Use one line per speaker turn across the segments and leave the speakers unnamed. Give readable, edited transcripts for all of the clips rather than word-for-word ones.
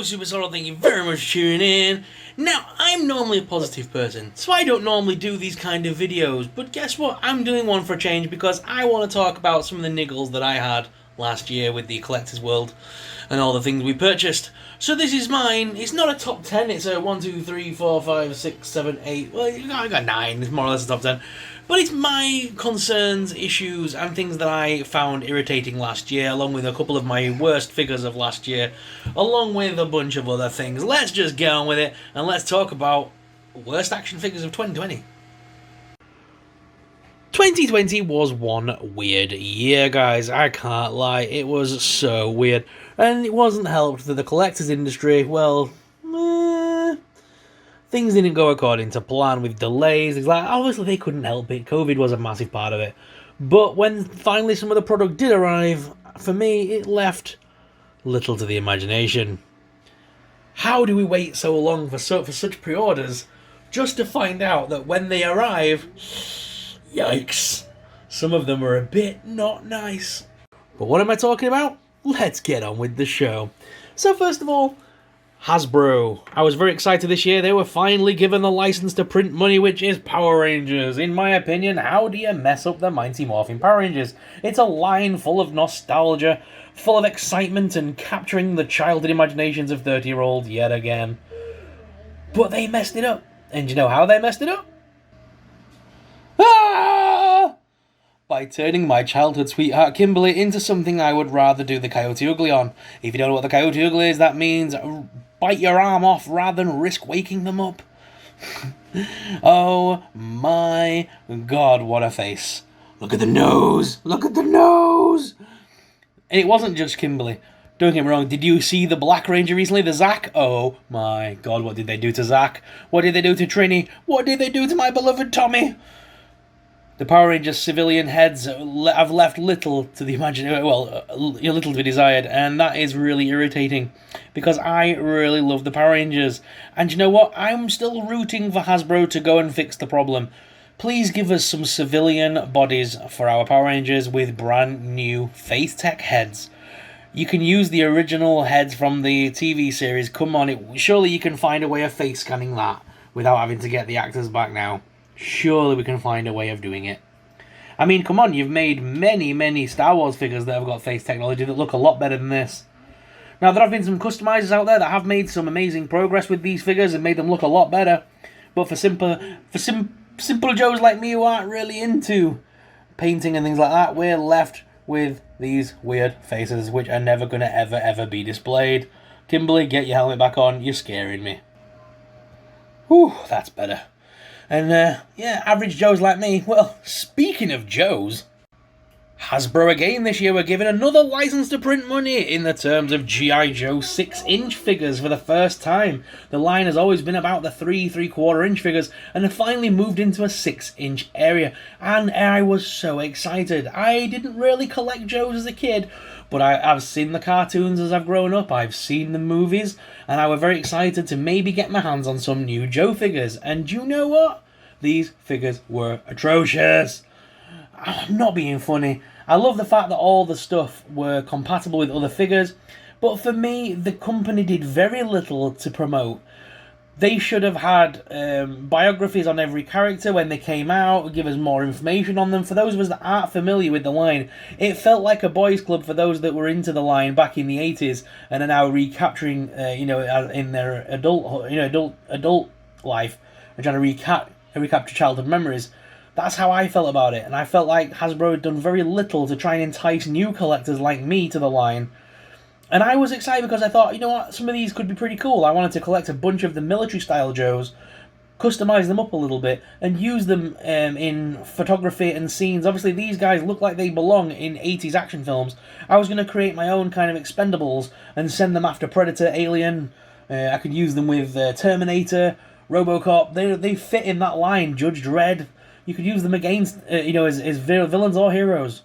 Super Solo, thank you very much for tuning in. Now, I'm normally a positive person, so I don't normally do these kind of videos, but guess what? I'm doing one for a change because I want to talk about some of the niggles that I had last year with the Collector's World and all the things we purchased. So this is mine. It's not a top 10, it's a 1, 2, 3, 4, 5, 6, 7, 8. Well, I got 9, it's more or less a top 10. But it's my concerns, issues, and things that I found irritating last year, along with a couple of my worst figures of last year, along with a bunch of other things. Let's just get on with it, and let's talk about worst action figures of 2020. 2020 was one weird year, guys. I can't lie. It was so weird. And it wasn't helped that the collector's industry, well, things didn't go according to plan with delays. It's like, obviously they couldn't help it. COVID was a massive part of it. But when finally some of the product did arrive, for me, it left little to the imagination. How do we wait so long for such pre-orders just to find out that when they arrive, yikes, some of them were a bit not nice. But what am I talking about? Let's get on with the show. So first of all, Hasbro. I was very excited this year. They were finally given the license to print money, which is Power Rangers. In my opinion, how do you mess up the Mighty Morphin Power Rangers? It's a line full of nostalgia, full of excitement, and capturing the childhood imaginations of 30-year-olds yet again. But they messed it up. And you know how they messed it up? By turning my childhood sweetheart Kimberly into something I would rather do the Coyote Ugly on. If you don't know what the Coyote Ugly is, that means bite your arm off rather than risk waking them up. Oh my god, what a face. Look at the nose! Look at the nose! And it wasn't just Kimberly. Don't get me wrong, did you see the Black Ranger recently, the Zack? Oh my god, what did they do to Zack? What did they do to Trini? What did they do to my beloved Tommy? The Power Rangers civilian heads have left little to the imagination, well, little to be desired, and that is really irritating, because I really love the Power Rangers. And you know what? I'm still rooting for Hasbro to go and fix the problem. Please give us some civilian bodies for our Power Rangers with brand new face tech heads. You can use the original heads from the TV series. Come on, surely you can find a way of face scanning that without having to get the actors back now. Surely we can find a way of doing it. I mean, come on, you've made many Star Wars figures that have got face technology that look a lot better than this. Now, there have been some customizers out there that have made some amazing progress with these figures and made them look a lot better. But for simple Joes like me who aren't really into painting and things like that, we're left with these weird faces which are never going to ever be displayed. Kimberly, get your helmet back on. You're scaring me. Whew, that's better. And, yeah, average Joes like me. Well, speaking of Joes, Hasbro again this year were given another license to print money in the terms of G.I. Joe 6-inch figures for the first time. The line has always been about the 3.75-inch figures and have finally moved into a 6-inch area. And I was so excited. I didn't really collect Joes as a kid, but I've seen the cartoons as I've grown up, I've seen the movies, and I was very excited to maybe get my hands on some new Joe figures. And you know what? These figures were atrocious. I'm not being funny. I love the fact that all the stuff were compatible with other figures, but for me, the company did very little to promote. They should have had biographies on every character when they came out, give us more information on them. For those of us that aren't familiar with the line, it felt like a boys' club for those that were into the line back in the 80s and are now recapturing, in their adult life, and trying to recapture childhood memories. That's how I felt about it, and I felt like Hasbro had done very little to try and entice new collectors like me to the line. And I was excited because I thought, you know what, some of these could be pretty cool. I wanted to collect a bunch of the military-style Joes, customize them up a little bit, and use them in photography and scenes. Obviously, these guys look like they belong in 80s action films. I was going to create my own kind of Expendables and send them after Predator, Alien. I could use them with Terminator, RoboCop. They fit in that line. Judge Dredd. You could use them against, as villains or heroes.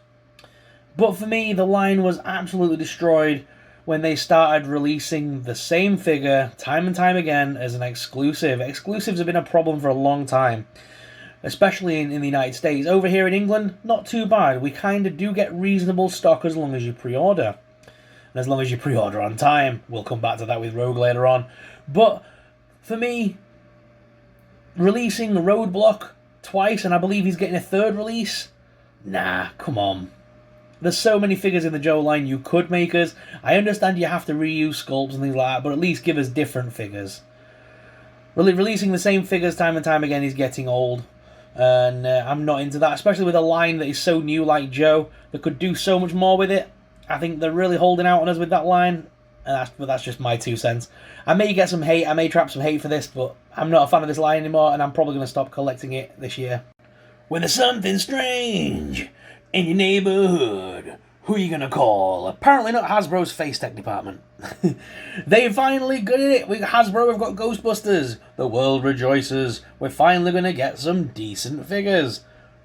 But for me, the line was absolutely destroyed when they started releasing the same figure time and time again as an exclusive. Exclusives have been a problem for a long time, especially in the United States. Over here in England, not too bad. We kind of do get reasonable stock as long as you pre-order. and as long as you pre-order on time. We'll come back to that with Rogue later on. But for me, releasing Roadblock twice, and I believe he's getting a third release, nah, come on. There's so many figures in the Joe line you could make us. I understand you have to reuse sculpts and things like that, but at least give us different figures. Releasing the same figures time and time again is getting old, and I'm not into that, especially with a line that is so new like Joe that could do so much more with it. I think they're really holding out on us with that line, but that's just my 2 cents. I may get some hate, I may trap some hate for this, but I'm not a fan of this line anymore, and I'm probably going to stop collecting it this year. When there's something strange in your neighborhood, who are you going to call? Apparently not Hasbro's face tech department. They finally got it. With Hasbro, we've got Ghostbusters. The world rejoices. We're finally going to get some decent figures.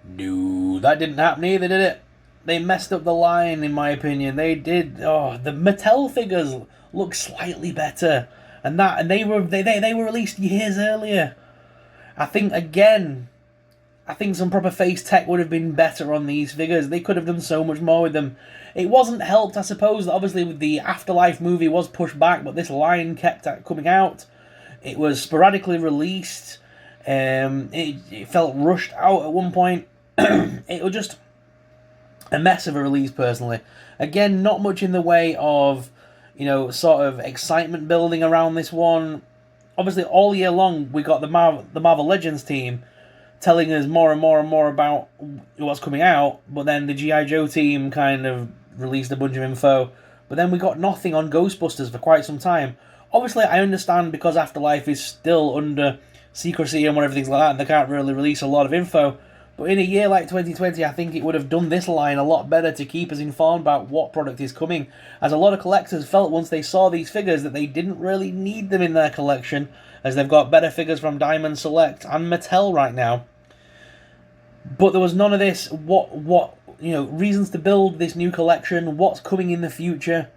No, that didn't happen either, did it? They messed up the line, in my opinion. They did. Oh, the Mattel figures look slightly better, and they were released years earlier. I think some proper face tech would have been better on these figures. They could have done so much more with them. It wasn't helped, I suppose, that obviously with the Afterlife movie was pushed back, but this line kept coming out. It was sporadically released. It felt rushed out at one point. It was just a mess of a release, personally. Again, not much in the way of, sort of excitement building around this one. Obviously, all year long, we got the Marvel Legends team telling us more and more and more about what's coming out, but then the G.I. Joe team kind of released a bunch of info, but then we got nothing on Ghostbusters for quite some time. Obviously, I understand because Afterlife is still under secrecy and everything's like that, and they can't really release a lot of info, but in a year like 2020, I think it would have done this line a lot better to keep us informed about what product is coming, as a lot of collectors felt once they saw these figures that they didn't really need them in their collection, as they've got better figures from Diamond Select and Mattel right now. But there was none of this, reasons to build this new collection, what's coming in the future.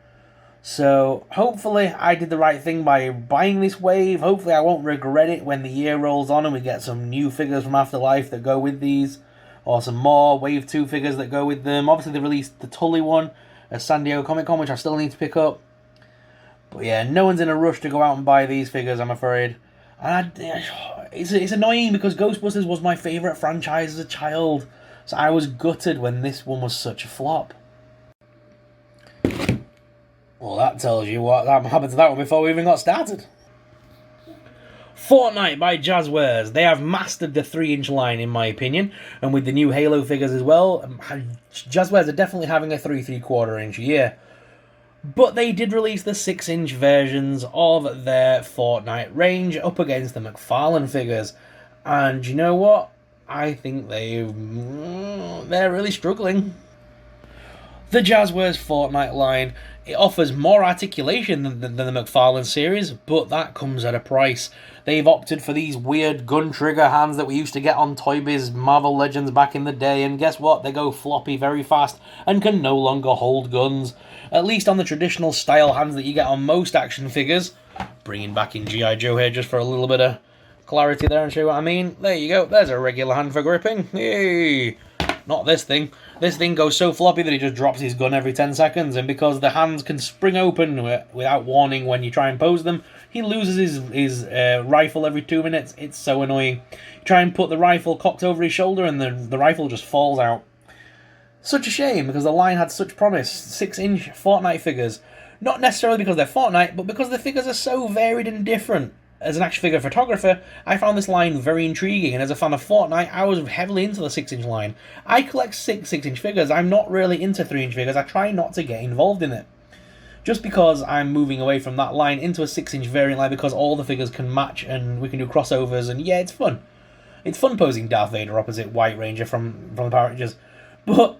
So, hopefully I did the right thing by buying this wave. Hopefully I won't regret it when the year rolls on and we get some new figures from Afterlife that go with these. Or some more Wave 2 figures that go with them. Obviously they released the Tully one at San Diego Comic Con, which I still need to pick up. But yeah, no one's in a rush to go out and buy these figures, I'm afraid. And it's annoying because Ghostbusters was my favourite franchise as a child. So I was gutted when this one was such a flop. Well, that tells you what happened to that one before we even got started. Fortnite by Jazzwares. They have mastered the 3-inch line, in my opinion, and with the new Halo figures as well, Jazzwares are definitely having a 3¾ inch year. But they did release the 6-inch versions of their Fortnite range up against the McFarlane figures. And you know what? I think they're really struggling. The Jazzwares Fortnite line, it offers more articulation than the McFarlane series, but that comes at a price. They've opted for these weird gun trigger hands that we used to get on Toy Biz Marvel Legends back in the day, and guess what? They go floppy very fast and can no longer hold guns. At least on the traditional style hands that you get on most action figures. Bringing back in G.I. Joe here just for a little bit of clarity there and show you what I mean. There you go, there's a regular hand for gripping. Yay! Not this thing. This thing goes so floppy that he just drops his gun every 10 seconds, and because the hands can spring open without warning when you try and pose them, he loses his rifle every 2 minutes. It's so annoying. You try and put the rifle cocked over his shoulder and the rifle just falls out. Such a shame, because the line had such promise. 6-inch Fortnite figures. Not necessarily because they're Fortnite, but because the figures are so varied and different. As an action figure photographer, I found this line very intriguing, and as a fan of Fortnite, I was heavily into the 6-inch line. I collect 6-inch figures. I'm not really into 3-inch figures. I try not to get involved in it. Just because I'm moving away from that line into a 6-inch variant line because all the figures can match and we can do crossovers, and yeah, it's fun. It's fun posing Darth Vader opposite White Ranger from the Power Rangers. But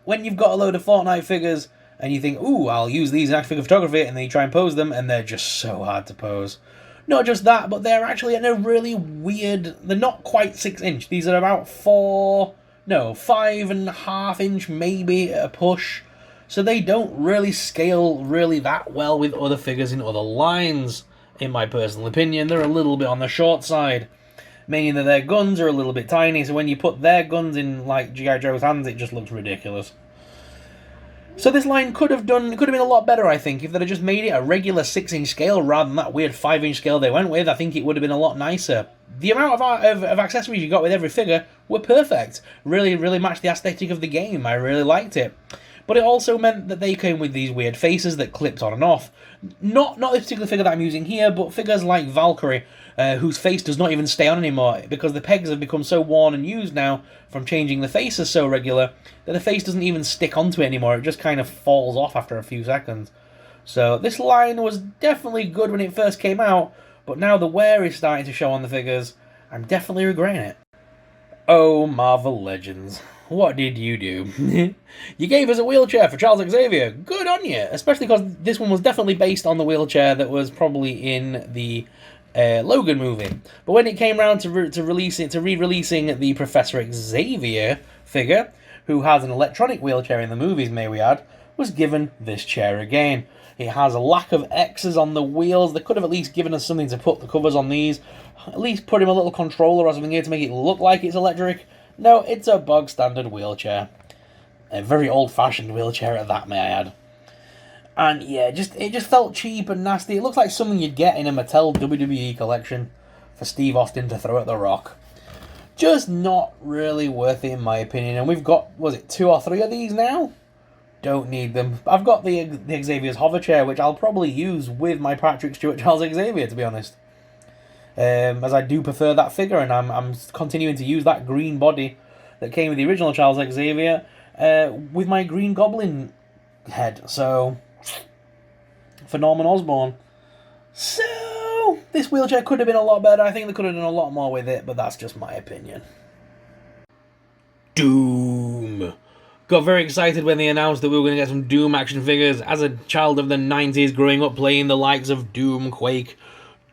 when you've got a load of Fortnite figures and you think, ooh, I'll use these in action figure photography, and then you try and pose them, and they're just so hard to pose. Not just that, but they're actually in a really weird... They're not quite 6-inch. These are about 5.5 inch maybe at a push. So they don't really scale really that well with other figures in other lines, in my personal opinion. They're a little bit on the short side. Meaning that their guns are a little bit tiny, so when you put their guns in like G.I. Joe's hands, it just looks ridiculous. So this line could have been a lot better, I think, if they'd have just made it a regular 6-inch scale rather than that weird 5-inch scale they went with. I think it would have been a lot nicer. The amount of accessories you got with every figure were perfect. Really, really matched the aesthetic of the game. I really liked it. But it also meant that they came with these weird faces that clipped on and off. Not this particular figure that I'm using here, but figures like Valkyrie, whose face does not even stay on anymore, because the pegs have become so worn and used now from changing the faces so regular, that the face doesn't even stick onto it anymore, it just kind of falls off after a few seconds. So this line was definitely good when it first came out, but now the wear is starting to show on the figures. I'm definitely regretting it. Oh, Marvel Legends. What did you do? You gave us a wheelchair for Charles Xavier. Good on you. Especially because this one was definitely based on the wheelchair that was probably in the Logan movie. But when it came around to re-releasing the Professor Xavier figure, who has an electronic wheelchair in the movies, may we add, was given this chair again. It has a lack of X's on the wheels. They could have at least given us something to put the covers on these. At least put him a little controller or something here to make it look like it's electric. No, it's a bog standard wheelchair. A very old-fashioned wheelchair at that, may I add. And yeah, it just felt cheap and nasty. It looks like something you'd get in a Mattel WWE collection for Steve Austin to throw at The Rock. Just not really worth it in my opinion. And we've got, was it 2 or 3 of these now? Don't need them. I've got the Xavier's hover chair, which I'll probably use with my Patrick Stewart Charles Xavier, to be honest. As I do prefer that figure, and I'm continuing to use that green body that came with the original Charles Xavier with my Green Goblin head. So, for Norman Osborn. So, this wheelchair could have been a lot better. I think they could have done a lot more with it, but that's just my opinion. Doom. Got very excited when they announced that we were going to get some Doom action figures. As a child of the 90s, growing up playing the likes of Doom, Quake,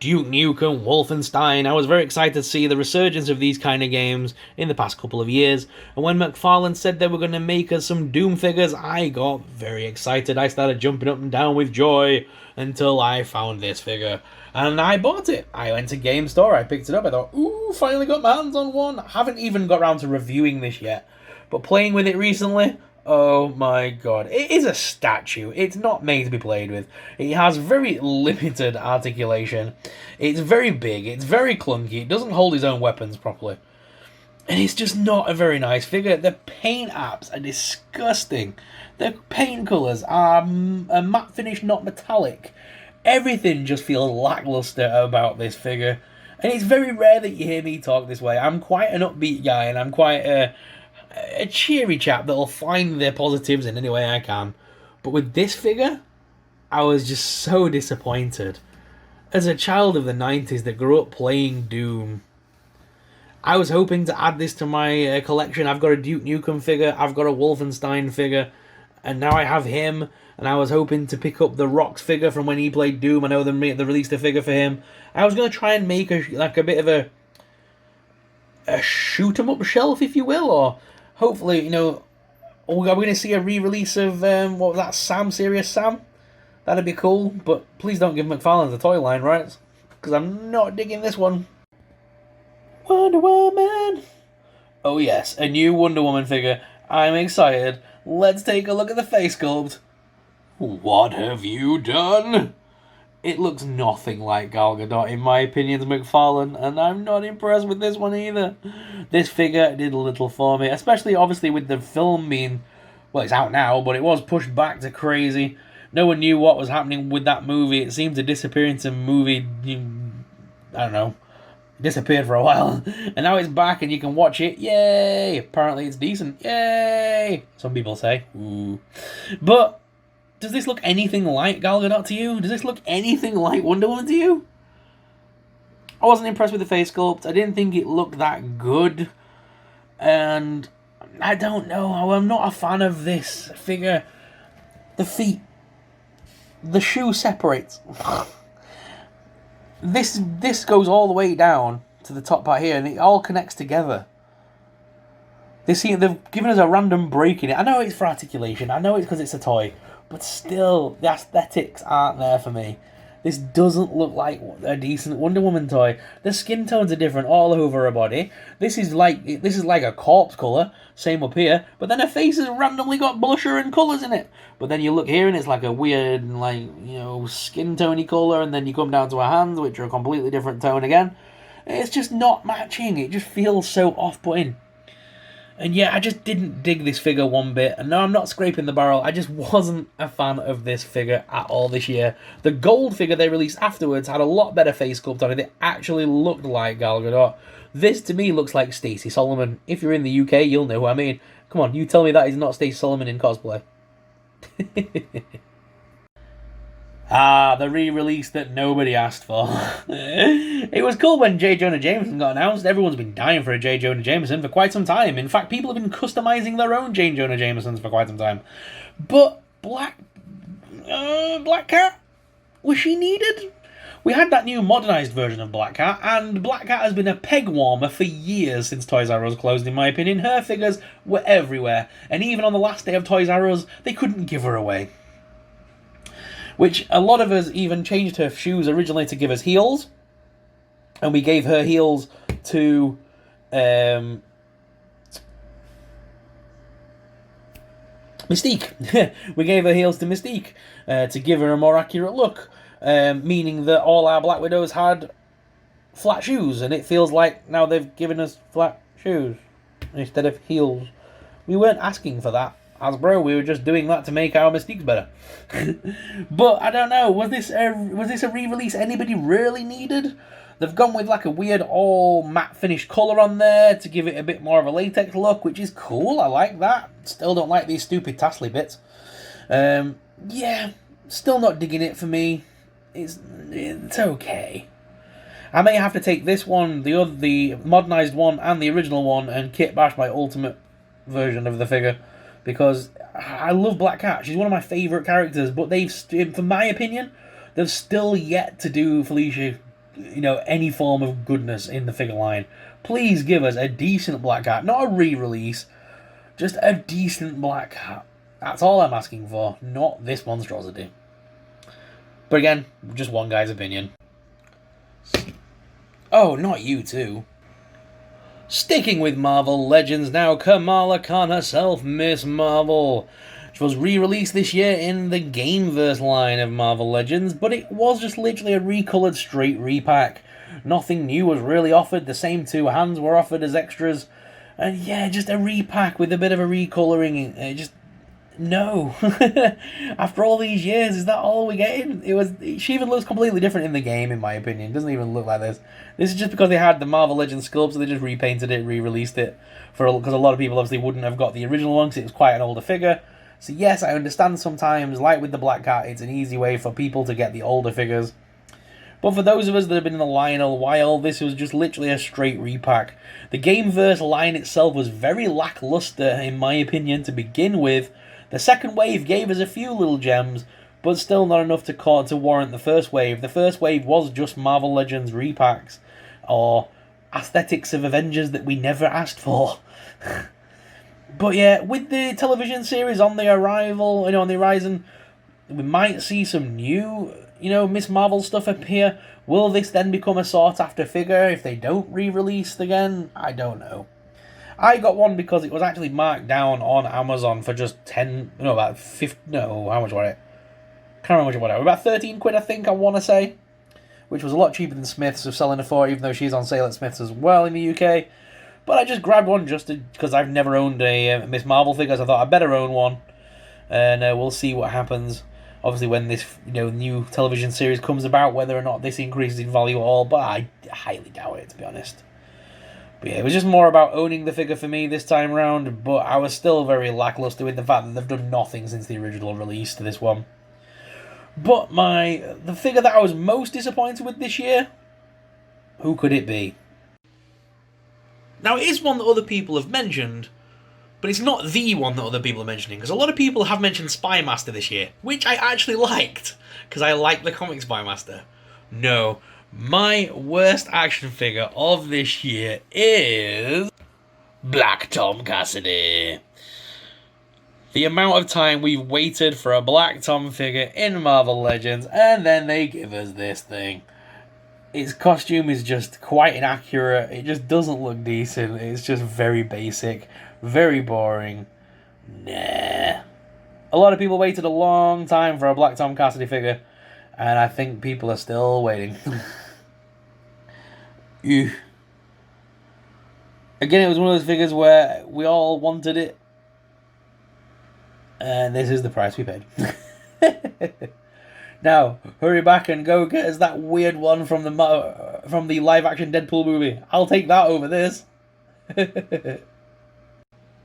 Duke Nukem, Wolfenstein, I was very excited to see the resurgence of these kind of games in the past couple of years. And when McFarlane said they were going to make us some Doom figures, I got very excited. I started jumping up and down with joy until I found this figure. And I bought it. I went to Game Store, I picked it up, I thought, ooh, finally got my hands on one. I haven't even got around to reviewing this yet. But playing with it recently, oh my god. It is a statue. It's not made to be played with. It has very limited articulation. It's very big. It's very clunky. It doesn't hold his own weapons properly. And it's just not a very nice figure. The paint apps are disgusting. The paint colours are a matte finish, not metallic. Everything just feels lackluster about this figure. And it's very rare that you hear me talk this way. I'm quite an upbeat guy, and I'm quite a cheery chap that'll find the positives in any way I can. But with this figure, I was just so disappointed. As a child of the 90s that grew up playing Doom, I was hoping to add this to my collection. I've got a Duke Nukem figure, I've got a Wolfenstein figure, and now I have him, and I was hoping to pick up the Rock's figure from when he played Doom. I know they released a figure for him. I was going to try and make a bit of a shoot-em-up shelf, if you will, or hopefully, you know, are we going to see a re-release of, what was that, Sam, Serious Sam? That'd be cool, but please don't give McFarlane the toy line, right? Because I'm not digging this one. Wonder Woman! Oh yes, a new Wonder Woman figure. I'm excited. Let's take a look at the face sculpt. What have you done? It looks nothing like Gal Gadot, in my opinion, to McFarlane, and I'm not impressed with this one either. This figure did a little for me, especially, obviously, with the film being, well, it's out now, but it was pushed back to crazy. No one knew what was happening with that movie. It seemed to disappear into movie, I don't know, disappeared for a while. And now it's back and you can watch it. Yay! Apparently it's decent. Yay! Some people say. Ooh. But does this look anything like Gal Gadot to you? Does this look anything like Wonder Woman to you? I wasn't impressed with the face sculpt. I didn't think it looked that good. And I don't know. I'm not a fan of this figure. The feet. The shoe separates. This goes all the way down to the top part here, and it all connects together. They've given us a random break in it. I know it's for articulation. I know it's because it's a toy. But still, the aesthetics aren't there for me. This doesn't look like a decent Wonder Woman toy. The skin tones are different all over her body. This is like a corpse colour. Same up here. But then her face has randomly got blusher and colours in it. But then you look here and it's like a weird, like, you know, skin tony colour. And then you come down to her hands, which are a completely different tone again. It's just not matching. It just feels so off-putting. And yeah, I just didn't dig this figure one bit. And no, I'm not scraping the barrel. I just wasn't a fan of this figure at all this year. The gold figure they released afterwards had a lot better face sculpt on it. It actually looked like Gal Gadot. This, to me, looks like Stacey Solomon. If you're in the UK, you'll know who I mean. Come on, you tell me that is not Stacey Solomon in cosplay. The re-release that nobody asked for. It was cool when J. Jonah Jameson got announced. Everyone's been dying for a J. Jonah Jameson for quite some time. In fact, people have been customizing their own J. Jonah Jamesons for quite some time. But Black Cat? Was she needed? We had that new modernised version of Black Cat, and Black Cat has been a peg warmer for years since Toys R Us closed, in my opinion. Her figures were everywhere, and even on the last day of Toys R Us, they couldn't give her away. Which a lot of us even changed her shoes originally to give us heels, and we gave her heels to Mystique. We gave her heels to Mystique to give her a more accurate look, meaning that all our Black Widows had flat shoes, and it feels like now they've given us flat shoes instead of heels. We weren't asking for that, Hasbro. We were just doing that to make our Mystiques better. But I don't know. Was this a re-release anybody really needed? They've gone with like a weird all matte finish colour on there to give it a bit more of a latex look, which is cool. I like that. Still don't like these stupid tassely bits. Yeah, still not digging it for me. It's okay. I may have to take this one, the modernised one, and the original one, and kit bash my ultimate version of the figure, because I love Black Cat. She's one of my favourite characters, but for my opinion, they've still yet to do Felicia, any form of goodness in the figure line. Please give us a decent Black Cat, not a re-release, just a decent Black Cat. That's all I'm asking for, not this monstrosity. But again, just one guy's opinion. Oh, not you too. Sticking with Marvel Legends now, Kamala Khan herself, Miss Marvel. She was re-released this year in the Gameverse line of Marvel Legends, but it was just literally a recoloured straight repack. Nothing new was really offered, the same two hands were offered as extras, and yeah, just a repack with a bit of a recolouring. No. After all these years, is that all we're getting? She even looks completely different in the game, in my opinion. It doesn't even look like this. This is just because they had the Marvel Legends sculpt, so they just repainted it, re-released it. Because a lot of people obviously wouldn't have got the original one, because it was quite an older figure. So yes, I understand sometimes, like with the Black Cat, it's an easy way for people to get the older figures. But for those of us that have been in the line a while, this was just literally a straight repack. The Gameverse line itself was very lackluster, in my opinion, to begin with. The second wave gave us a few little gems, but still not enough to warrant the first wave. The first wave was just Marvel Legends repacks, or aesthetics of Avengers that we never asked for. But yeah, with the television series on the horizon, we might see some new, Miss Marvel stuff appear. Will this then become a sought-after figure if they don't re-release again? I don't know. I got one because it was actually marked down on Amazon for just how much was it? Can't remember what it was. About 13 quid, I think, I want to say. Which was a lot cheaper than Smith's of selling it for, even though she's on sale at Smith's as well in the UK. But I just grabbed one just because I've never owned a Miss Marvel figure, so I thought I'd better own one. And we'll see what happens, obviously, when this new television series comes about, whether or not this increases in value at all, but I highly doubt it, to be honest. But yeah, it was just more about owning the figure for me this time around, but I was still very lackluster with the fact that they've done nothing since the original release to this one. But the figure that I was most disappointed with this year, who could it be? Now, it is one that other people have mentioned, but it's not the one that other people are mentioning, because a lot of people have mentioned Spy Master this year, which I actually liked, because I like the comic Spy Master. No. My worst action figure of this year is Black Tom Cassidy. The amount of time we've waited for a Black Tom figure in Marvel Legends, and then they give us this thing. Its costume is just quite inaccurate. It just doesn't look decent. It's just very basic, very boring. Nah. A lot of people waited a long time for a Black Tom Cassidy figure, and I think people are still waiting. Ew. Again, it was one of those figures where we all wanted it, and this is the price we paid. Now, hurry back and go get us that weird one from the live-action Deadpool movie. I'll take that over this. But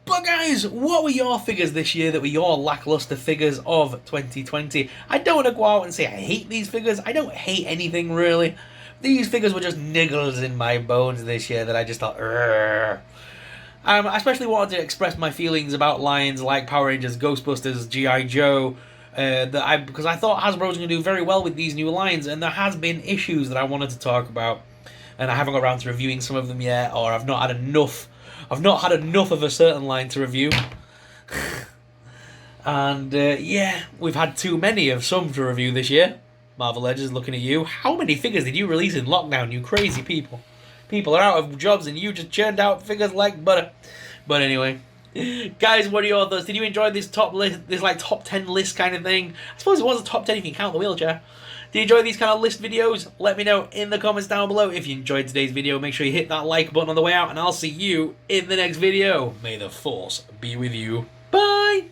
guys, what were your figures this year that were your lackluster figures of 2020? I don't want to go out and say I hate these figures. I don't hate anything, really. These figures were just niggles in my bones this year that I just thought, I especially wanted to express my feelings about lines like Power Rangers, Ghostbusters, G.I. Joe, because I thought Hasbro was going to do very well with these new lines, and there has been issues that I wanted to talk about, and I haven't got around to reviewing some of them yet, or I've not had enough of a certain line to review. And yeah, we've had too many of some to review this year. Marvel Legends, looking at you. How many figures did you release in lockdown, you crazy people? People are out of jobs and you just churned out figures like butter. But anyway, guys, what are your thoughts? Did you enjoy this top 10 list kind of thing? I suppose it was a top 10 if you count the wheelchair. Did you enjoy these kind of list videos? Let me know in the comments down below. If you enjoyed today's video, make sure you hit that like button on the way out, and I'll see you in the next video. May the Force be with you. Bye!